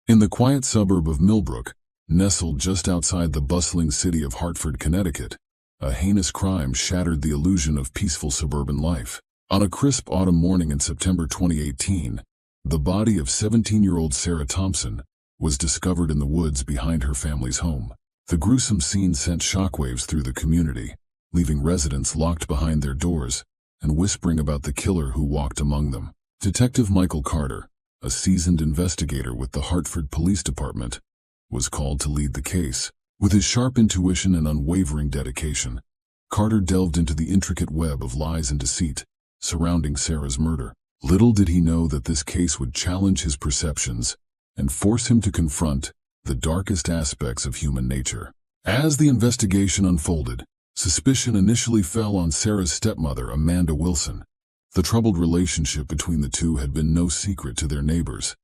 In the quiet suburb of Millbrook, nestled just outside the bustling city of Hartford, Connecticut, a heinous crime shattered the illusion of peaceful suburban life. On a crisp autumn morning in September 2018, the body of 17-year-old Sarah Thompson was discovered in the woods behind her family's home. The gruesome scene sent shockwaves through the community, leaving residents locked behind their doors and whispering about the killer who walked among them. Detective Michael Carter, a seasoned investigator with the Hartford Police Department, was called to lead the case. With his sharp intuition and unwavering dedication, Carter delved into the intricate web of lies and deceit surrounding Sarah's murder. Little did he know that this case would challenge his perceptions and force him to confront the darkest aspects of human nature. As the investigation unfolded, suspicion initially fell on Sarah's stepmother, Amanda Wilson. The troubled relationship between the two had been no secret to their neighbors,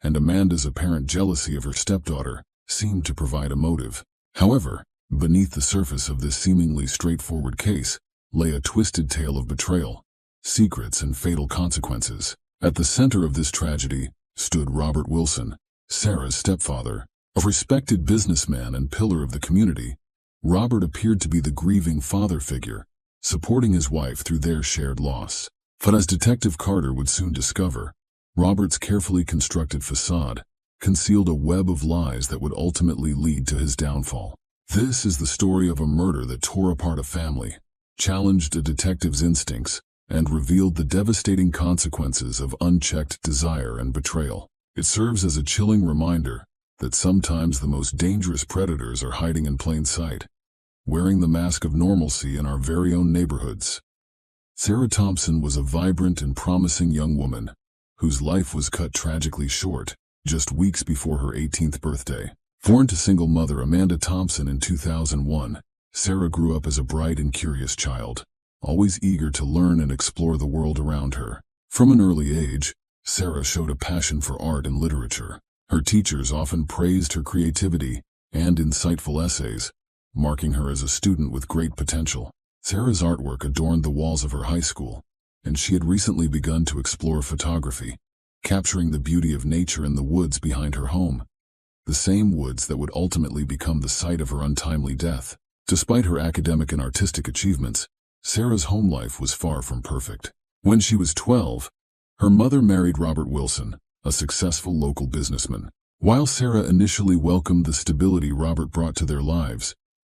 and Amanda's apparent jealousy of her stepdaughter seemed to provide a motive. However, beneath the surface of this seemingly straightforward case lay a twisted tale of betrayal, secrets, and fatal consequences. At the center of this tragedy stood Robert Wilson, Sarah's stepfather. A respected businessman and pillar of the community, Robert appeared to be the grieving father figure, supporting his wife through their shared loss. But as Detective Carter would soon discover, Robert's carefully constructed facade concealed a web of lies that would ultimately lead to his downfall. This is the story of a murder that tore apart a family, challenged a detective's instincts, and revealed the devastating consequences of unchecked desire and betrayal. It serves as a chilling reminder that sometimes the most dangerous predators are hiding in plain sight, wearing the mask of normalcy in our very own neighborhoods. Sarah Thompson was a vibrant and promising young woman whose life was cut tragically short just weeks before her 18th birthday. Born to single mother Amanda Thompson in 2001, Sarah grew up as a bright and curious child, always eager to learn and explore the world around her. From an early age, Sarah showed a passion for art and literature. Her teachers often praised her creativity and insightful essays, marking her as a student with great potential. Sarah's artwork adorned the walls of her high school, and she had recently begun to explore photography, capturing the beauty of nature in the woods behind her home, the same woods that would ultimately become the site of her untimely death. Despite her academic and artistic achievements, Sarah's home life was far from perfect. When she was 12, her mother married Robert Wilson, a successful local businessman. While Sarah initially welcomed the stability Robert brought to their lives,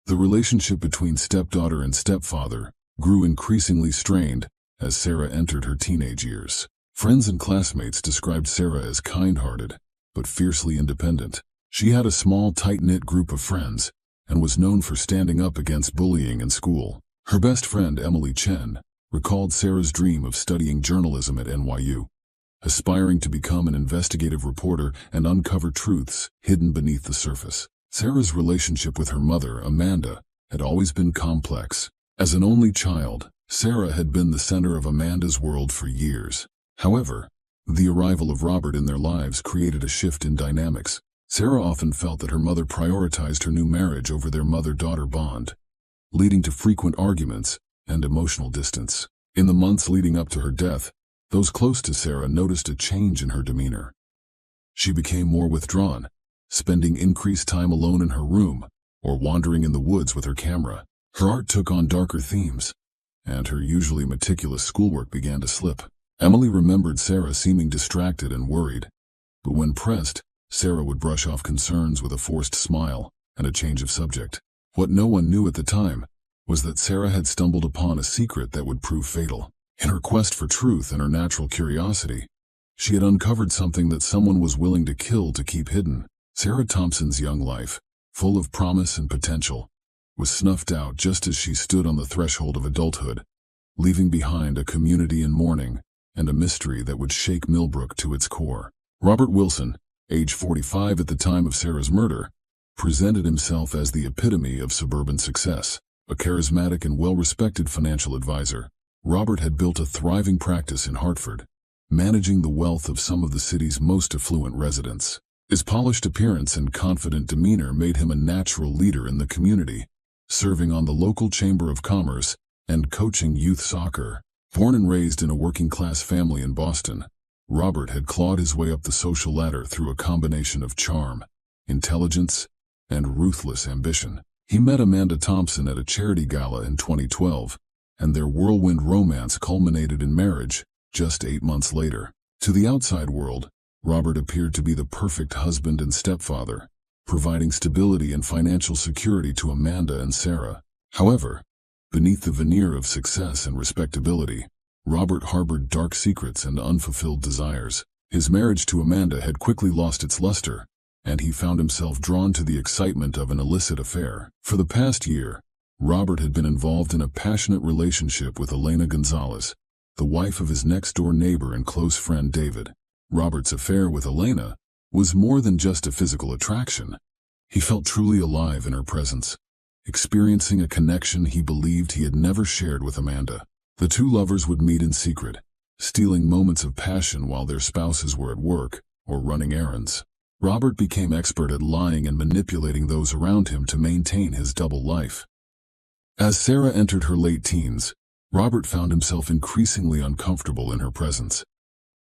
the relationship between stepdaughter and stepfather grew increasingly strained as Sarah entered her teenage years. Friends and classmates described Sarah as kind-hearted, but fiercely independent. She had a small, tight-knit group of friends and was known for standing up against bullying in school. Her best friend, Emily Chen, recalled Sarah's dream of studying journalism at NYU, aspiring to become an investigative reporter and uncover truths hidden beneath the surface. Sarah's relationship with her mother, Amanda, had always been complex. As an only child, Sarah had been the center of Amanda's world for years. However, the arrival of Robert in their lives created a shift in dynamics. Sarah often felt that her mother prioritized her new marriage over their mother-daughter bond, leading to frequent arguments and emotional distance. In the months leading up to her death, those close to Sarah noticed a change in her demeanor. She became more withdrawn, spending increased time alone in her room or wandering in the woods with her camera. Her art took on darker themes, and her usually meticulous schoolwork began to slip. Emily remembered Sarah seeming distracted and worried, but when pressed, Sarah would brush off concerns with a forced smile and a change of subject. What no one knew at the time was that Sarah had stumbled upon a secret that would prove fatal. In her quest for truth and her natural curiosity, she had uncovered something that someone was willing to kill to keep hidden. Sarah Thompson's young life, full of promise and potential, was snuffed out just as she stood on the threshold of adulthood, leaving behind a community in mourning and a mystery that would shake Millbrook to its core. Robert Wilson, age 45 at the time of Sarah's murder, presented himself as the epitome of suburban success. A charismatic and well-respected financial advisor, Robert had built a thriving practice in Hartford, managing the wealth of some of the city's most affluent residents. His polished appearance and confident demeanor made him a natural leader in the community, serving on the local Chamber of Commerce and coaching youth soccer. Born and raised in a working-class family in Boston, Robert had clawed his way up the social ladder through a combination of charm, intelligence, and ruthless ambition. He met Amanda Thompson at a charity gala in 2012, and their whirlwind romance culminated in marriage just 8 months later. To the outside world, Robert appeared to be the perfect husband and stepfather, providing stability and financial security to Amanda and Sarah. However, beneath the veneer of success and respectability, Robert harbored dark secrets and unfulfilled desires. His marriage to Amanda had quickly lost its luster, and he found himself drawn to the excitement of an illicit affair. For the past year, Robert had been involved in a passionate relationship with Elena Gonzalez, the wife of his next-door neighbor and close friend David. Robert's affair with Elena was more than just a physical attraction. He felt truly alive in her presence, experiencing a connection he believed he had never shared with Amanda. The two lovers would meet in secret, stealing moments of passion while their spouses were at work or running errands. Robert became expert at lying and manipulating those around him to maintain his double life. As Sarah entered her late teens, Robert found himself increasingly uncomfortable in her presence.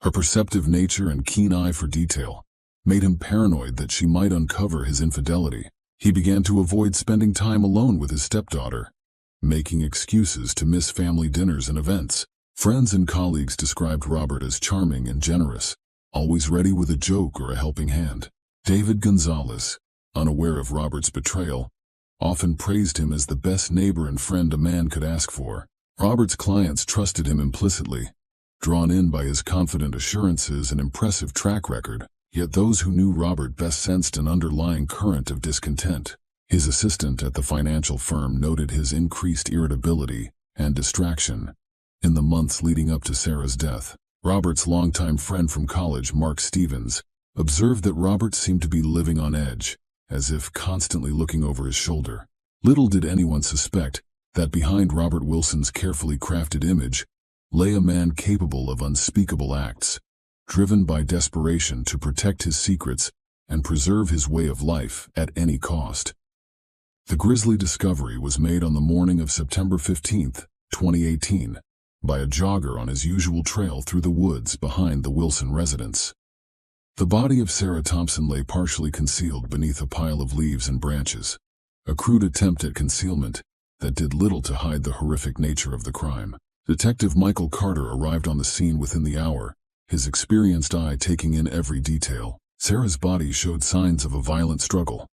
Her perceptive nature and keen eye for detail made him paranoid that she might uncover his infidelity. He began to avoid spending time alone with his stepdaughter, making excuses to miss family dinners and events. Friends and colleagues described Robert as charming and generous, always ready with a joke or a helping hand. David Gonzalez, unaware of Robert's betrayal, often praised him as the best neighbor and friend a man could ask for. Robert's clients trusted him implicitly, drawn in by his confident assurances and impressive track record. Yet those who knew Robert best sensed an underlying current of discontent. His assistant at the financial firm noted his increased irritability and distraction in the months leading up to Sarah's death. Robert's longtime friend from college, Mark Stevens, observed that Robert seemed to be living on edge, as if constantly looking over his shoulder. Little did anyone suspect that behind Robert Wilson's carefully crafted image lay a man capable of unspeakable acts, driven by desperation to protect his secrets and preserve his way of life at any cost. The grisly discovery was made on the morning of September 15, 2018, by a jogger on his usual trail through the woods behind the Wilson residence. The body of Sarah Thompson lay partially concealed beneath a pile of leaves and branches, a crude attempt at concealment that did little to hide the horrific nature of the crime. Detective Michael Carter arrived on the scene within the hour, his experienced eye taking in every detail. Sarah's body showed signs of a violent struggle.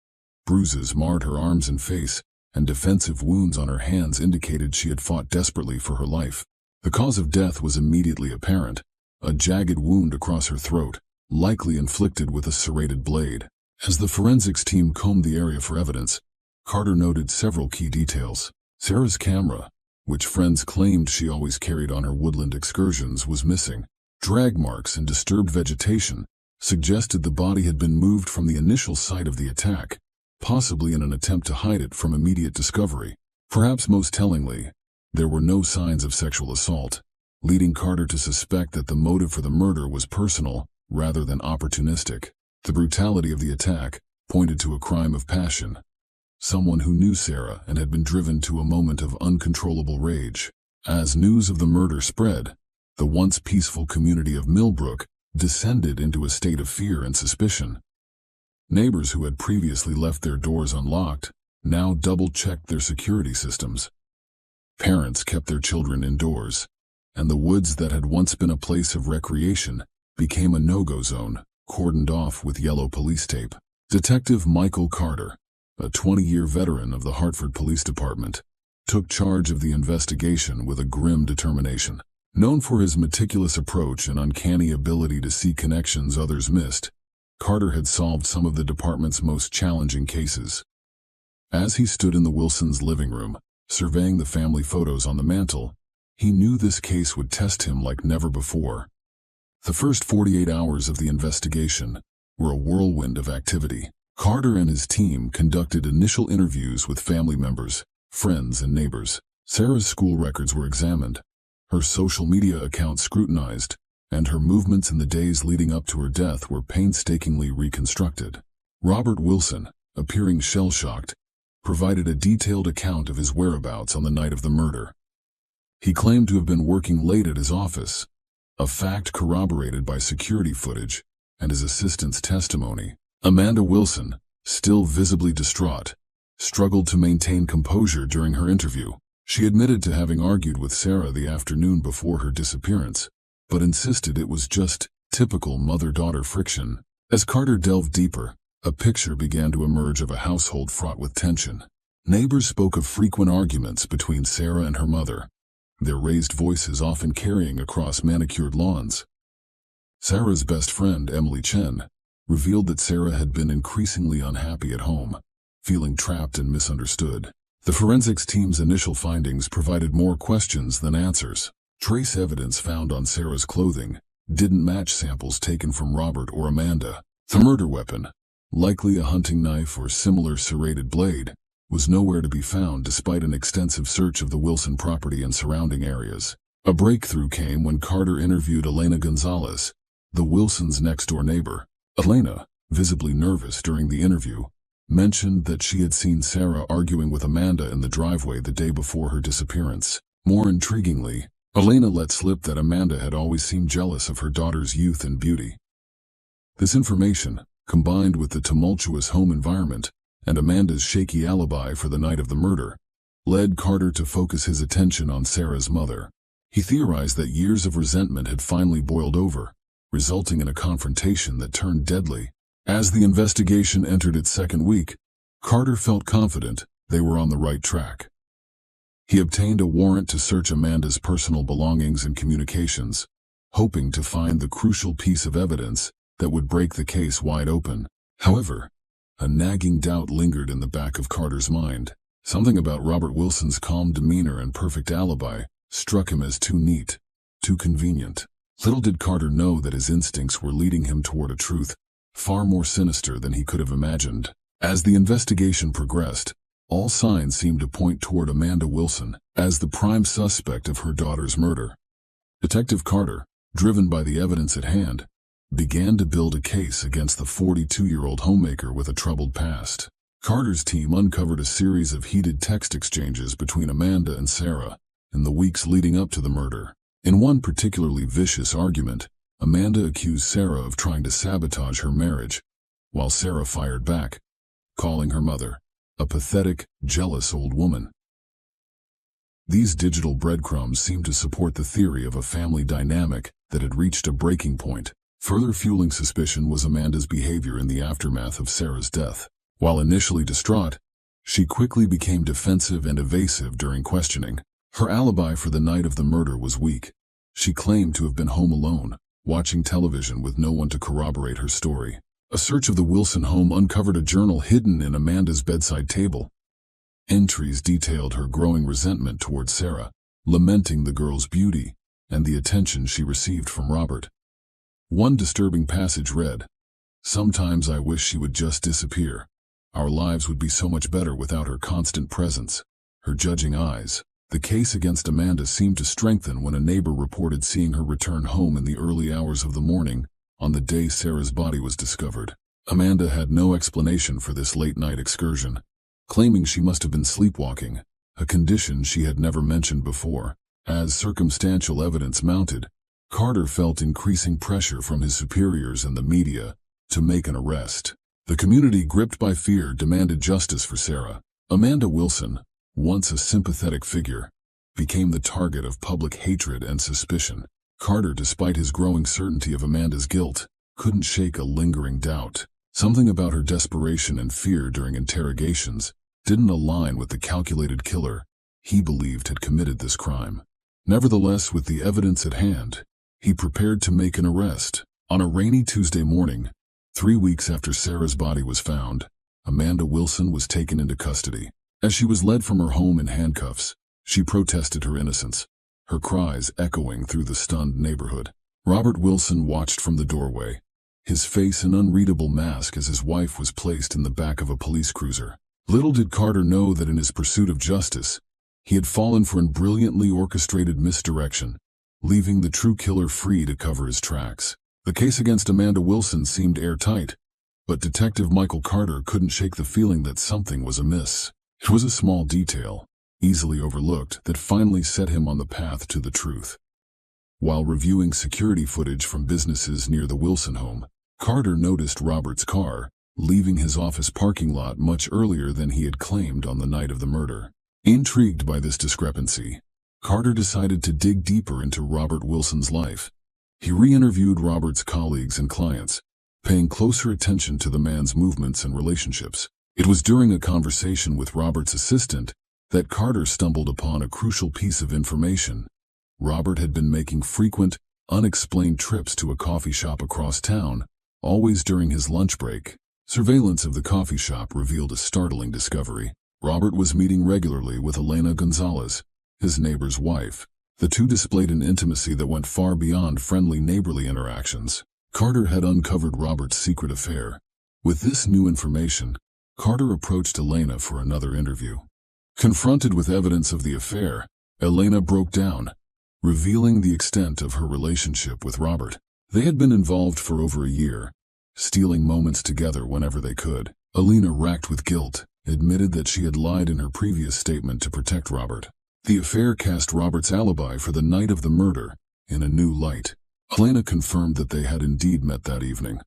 Bruises marred her arms and face, and defensive wounds on her hands indicated she had fought desperately for her life. The cause of death was immediately apparent, a jagged wound across her throat, likely inflicted with a serrated blade. As the forensics team combed the area for evidence, Carter noted several key details. Sarah's camera, which friends claimed she always carried on her woodland excursions, was missing. Drag marks and disturbed vegetation suggested the body had been moved from the initial site of the attack, possibly in an attempt to hide it from immediate discovery. Perhaps most tellingly, there were no signs of sexual assault, leading Carter to suspect that the motive for the murder was personal rather than opportunistic. The brutality of the attack pointed to a crime of passion, someone who knew Sarah and had been driven to a moment of uncontrollable rage. As news of the murder spread, the once peaceful community of Millbrook descended into a state of fear and suspicion. Neighbors who had previously left their doors unlocked now double-checked their security systems. Parents kept their children indoors, and the woods that had once been a place of recreation became a no-go zone, cordoned off with yellow police tape. Detective Michael Carter, a 20-year veteran of the Hartford Police Department, took charge of the investigation with a grim determination. Known for his meticulous approach and uncanny ability to see connections others missed, Carter had solved some of the department's most challenging cases. As he stood in the Wilsons' living room, surveying the family photos on the mantel, he knew this case would test him like never before. The first 48 hours of the investigation were a whirlwind of activity. Carter and his team conducted initial interviews with family members, friends, and neighbors. Sarah's school records were examined, her social media account scrutinized, and her movements in the days leading up to her death were painstakingly reconstructed. Robert Wilson, appearing shell-shocked, provided a detailed account of his whereabouts on the night of the murder. He claimed to have been working late at his office, a fact corroborated by security footage and his assistant's testimony. Amanda Wilson, still visibly distraught, struggled to maintain composure during her interview. She admitted to having argued with Sarah the afternoon before her disappearance, but insisted it was just typical mother-daughter friction. As Carter delved deeper, a picture began to emerge of a household fraught with tension. Neighbors spoke of frequent arguments between Sarah and her mother, their raised voices often carrying across manicured lawns. Sarah's best friend, Emily Chen, revealed that Sarah had been increasingly unhappy at home, feeling trapped and misunderstood. The forensics team's initial findings provided more questions than answers. Trace evidence found on Sarah's clothing didn't match samples taken from Robert or Amanda. The murder weapon, likely a hunting knife or similar serrated blade, was nowhere to be found despite an extensive search of the Wilson property and surrounding areas. A breakthrough came when Carter interviewed Elena Gonzalez, the Wilsons' next-door neighbor. Elena, visibly nervous during the interview, mentioned that she had seen Sarah arguing with Amanda in the driveway the day before her disappearance. More intriguingly, Elena let slip that Amanda had always seemed jealous of her daughter's youth and beauty. This information, combined with the tumultuous home environment and Amanda's shaky alibi for the night of the murder, led Carter to focus his attention on Sarah's mother. He theorized that years of resentment had finally boiled over, resulting in a confrontation that turned deadly. As the investigation entered its second week, Carter felt confident they were on the right track. He obtained a warrant to search Amanda's personal belongings and communications, hoping to find the crucial piece of evidence that would break the case wide open. However, a nagging doubt lingered in the back of Carter's mind. Something about Robert Wilson's calm demeanor and perfect alibi struck him as too neat, too convenient. Little did Carter know that his instincts were leading him toward a truth far more sinister than he could have imagined. As the investigation progressed, all signs seemed to point toward Amanda Wilson as the prime suspect of her daughter's murder. Detective Carter, driven by the evidence at hand, began to build a case against the 42-year-old homemaker with a troubled past. Carter's team uncovered a series of heated text exchanges between Amanda and Sarah in the weeks leading up to the murder. In one particularly vicious argument, Amanda accused Sarah of trying to sabotage her marriage, while Sarah fired back, calling her mother a pathetic, jealous old woman. These digital breadcrumbs seemed to support the theory of a family dynamic that had reached a breaking point. Further fueling suspicion was Amanda's behavior in the aftermath of Sarah's death. While initially distraught, she quickly became defensive and evasive during questioning. Her alibi for the night of the murder was weak. She claimed to have been home alone, watching television with no one to corroborate her story. A search of the Wilson home uncovered a journal hidden in Amanda's bedside table. Entries detailed her growing resentment toward Sarah, lamenting the girl's beauty and the attention she received from Robert. One disturbing passage read, "Sometimes I wish she would just disappear. Our lives would be so much better without her constant presence, her judging eyes." The case against Amanda seemed to strengthen when a neighbor reported seeing her return home in the early hours of the morning on the day Sarah's body was discovered. Amanda had no explanation for this late-night excursion, claiming she must have been sleepwalking, a condition she had never mentioned before. As circumstantial evidence mounted, Carter felt increasing pressure from his superiors and the media to make an arrest. The community, gripped by fear, demanded justice for Sarah. Amanda Wilson, once a sympathetic figure, became the target of public hatred and suspicion. Carter, despite his growing certainty of Amanda's guilt, couldn't shake a lingering doubt. Something about her desperation and fear during interrogations didn't align with the calculated killer he believed had committed this crime. Nevertheless, with the evidence at hand, he prepared to make an arrest. On a rainy Tuesday morning, 3 weeks after Sarah's body was found, Amanda Wilson was taken into custody. As she was led from her home in handcuffs, she protested her innocence, her cries echoing through the stunned neighborhood. Robert Wilson watched from the doorway, his face an unreadable mask as his wife was placed in the back of a police cruiser. Little did Carter know that in his pursuit of justice, he had fallen for a brilliantly orchestrated misdirection, leaving the true killer free to cover his tracks. The case against Amanda Wilson seemed airtight, but Detective Michael Carter couldn't shake the feeling that something was amiss. It was a small detail, easily overlooked, that finally set him on the path to the truth. While reviewing security footage from businesses near the Wilson home, Carter noticed Robert's car, leaving his office parking lot much earlier than he had claimed on the night of the murder. Intrigued by this discrepancy, Carter decided to dig deeper into Robert Wilson's life. He re-interviewed Robert's colleagues and clients, paying closer attention to the man's movements and relationships. It was during a conversation with Robert's assistant that Carter stumbled upon a crucial piece of information. Robert had been making frequent, unexplained trips to a coffee shop across town, always during his lunch break. Surveillance of the coffee shop revealed a startling discovery. Robert was meeting regularly with Elena Gonzalez, his neighbor's wife. The two displayed an intimacy that went far beyond friendly neighborly interactions. Carter had uncovered Robert's secret affair. With this new information, Carter approached Elena for another interview. Confronted with evidence of the affair, Elena broke down, revealing the extent of her relationship with Robert. They had been involved for over a year, stealing moments together whenever they could. Elena, racked with guilt, admitted that she had lied in her previous statement to protect Robert. The affair cast Robert's alibi for the night of the murder in a new light. Elena confirmed that they had indeed met that evening,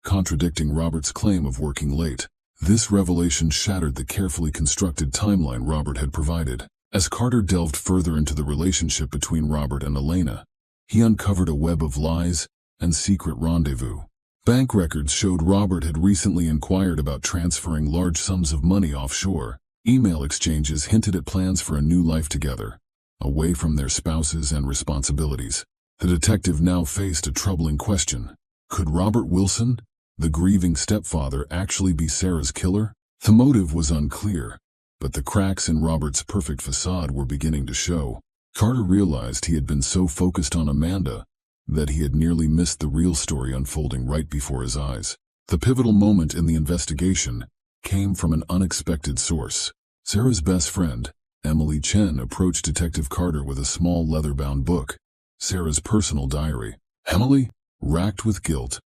contradicting Robert's claim of working late. This revelation shattered the carefully constructed timeline Robert had provided. As Carter delved further into the relationship between Robert and Elena, he uncovered a web of lies and secret rendezvous. Bank records showed Robert had recently inquired about transferring large sums of money offshore. Email exchanges hinted at plans for a new life together, away from their spouses and responsibilities. The detective now faced a troubling question. Could Robert Wilson, the grieving stepfather, actually be Sarah's killer? The motive was unclear, but the cracks in Robert's perfect facade were beginning to show. Carter realized he had been so focused on Amanda that he had nearly missed the real story unfolding right before his eyes. The pivotal moment in the investigation came from an unexpected source. Sarah's best friend, Emily Chen, approached Detective Carter with a small leather-bound book, Sarah's personal diary. Emily, racked with guilt,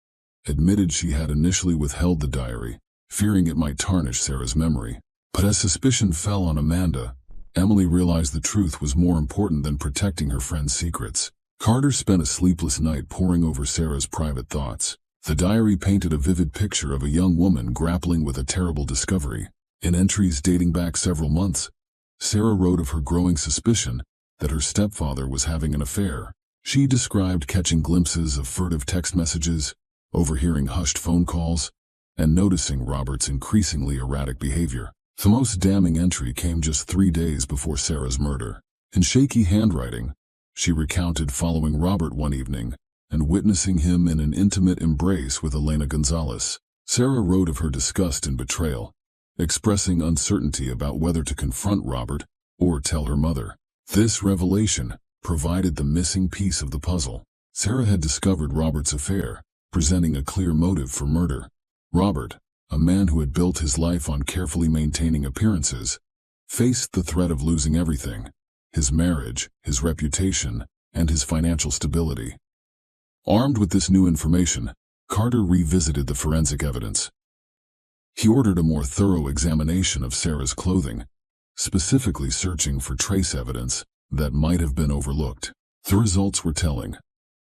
admitted she had initially withheld the diary, fearing it might tarnish Sarah's memory. But as suspicion fell on Amanda, Emily realized the truth was more important than protecting her friend's secrets. Carter spent a sleepless night poring over Sarah's private thoughts. The diary painted a vivid picture of a young woman grappling with a terrible discovery. In entries dating back several months, Sarah wrote of her growing suspicion that her stepfather was having an affair. She described catching glimpses of furtive text messages, overhearing hushed phone calls, and noticing Robert's increasingly erratic behavior. The most damning entry came just 3 days before Sarah's murder. In shaky handwriting, she recounted following Robert one evening and witnessing him in an intimate embrace with Elena Gonzalez. Sarah wrote of her disgust and betrayal, expressing uncertainty about whether to confront Robert or tell her mother. This revelation provided the missing piece of the puzzle. Sarah had discovered Robert's affair, presenting a clear motive for murder. Robert, a man who had built his life on carefully maintaining appearances, faced the threat of losing everything: his marriage, his reputation, and his financial stability. Armed with this new information, Carter revisited the forensic evidence. He ordered a more thorough examination of Sarah's clothing, specifically searching for trace evidence that might have been overlooked. The results were telling.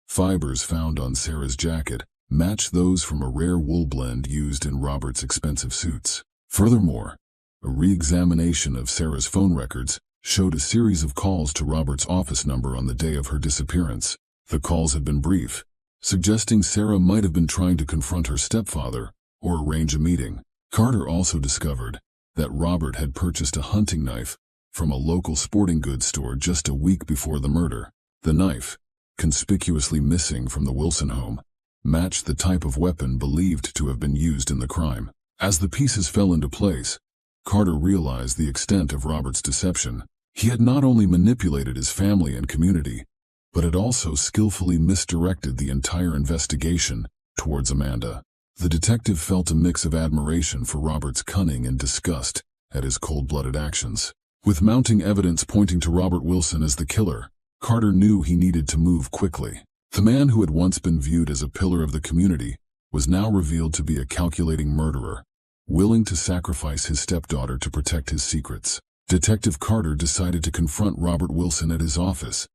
Fibers found on Sarah's jacket matched those from a rare wool blend used in Robert's expensive suits. Furthermore, a re-examination of Sarah's phone records showed a series of calls to Robert's office number on the day of her disappearance. The calls had been brief, suggesting Sarah might have been trying to confront her stepfather or arrange a meeting. Carter also discovered that Robert had purchased a hunting knife from a local sporting goods store just a week before the murder. The knife, conspicuously missing from the Wilson home, matched the type of weapon believed to have been used in the crime. As the pieces fell into place, Carter realized the extent of Robert's deception. He had not only manipulated his family and community, but had also skillfully misdirected the entire investigation towards Amanda. The detective felt a mix of admiration for Robert's cunning and disgust at his cold-blooded actions. With mounting evidence pointing to Robert Wilson as the killer, Carter knew he needed to move quickly. The man who had once been viewed as a pillar of the community was now revealed to be a calculating murderer, willing to sacrifice his stepdaughter to protect his secrets. Detective Carter decided to confront Robert Wilson at his office,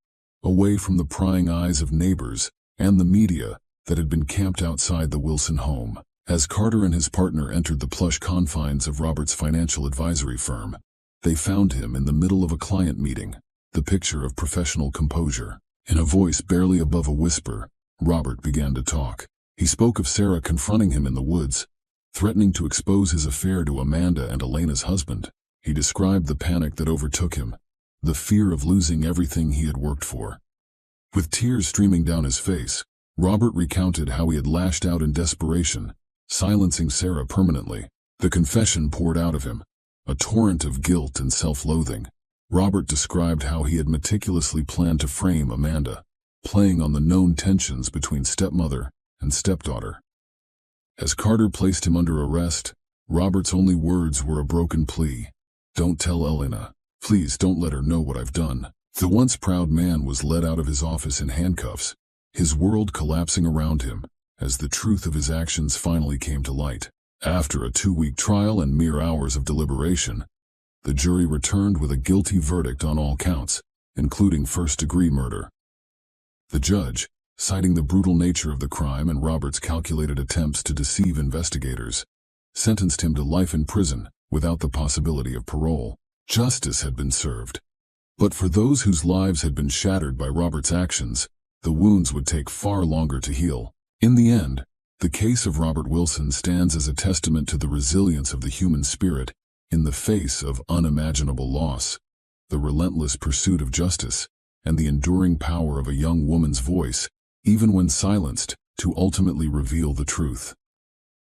away from the prying eyes of neighbors and the media that had been camped outside the Wilson home. As Carter and his partner entered the plush confines of Robert's financial advisory firm, they found him in the middle of a client meeting, the picture of professional composure. In a voice barely above a whisper, Robert began to talk. He spoke of Sarah confronting him in the woods, threatening to expose his affair to Amanda and Elena's husband. He described the panic that overtook him, the fear of losing everything he had worked for. With tears streaming down his face, Robert recounted how he had lashed out in desperation, silencing Sarah permanently. The confession poured out of him, a torrent of guilt and self-loathing. Robert described how he had meticulously planned to frame Amanda, playing on the known tensions between stepmother and stepdaughter. As Carter placed him under arrest, Robert's only words were a broken plea. "Don't tell Elena. Please don't let her know what I've done." The once proud man was led out of his office in handcuffs, his world collapsing around him as the truth of his actions finally came to light. After a 2-week trial and mere hours of deliberation, the jury returned with a guilty verdict on all counts, including first-degree murder. The judge, citing the brutal nature of the crime and Robert's calculated attempts to deceive investigators, sentenced him to life in prison without the possibility of parole. Justice had been served. But for those whose lives had been shattered by Robert's actions, the wounds would take far longer to heal. In the end, the case of Robert Wilson stands as a testament to the resilience of the human spirit in the face of unimaginable loss, the relentless pursuit of justice, and the enduring power of a young woman's voice, even when silenced, to ultimately reveal the truth.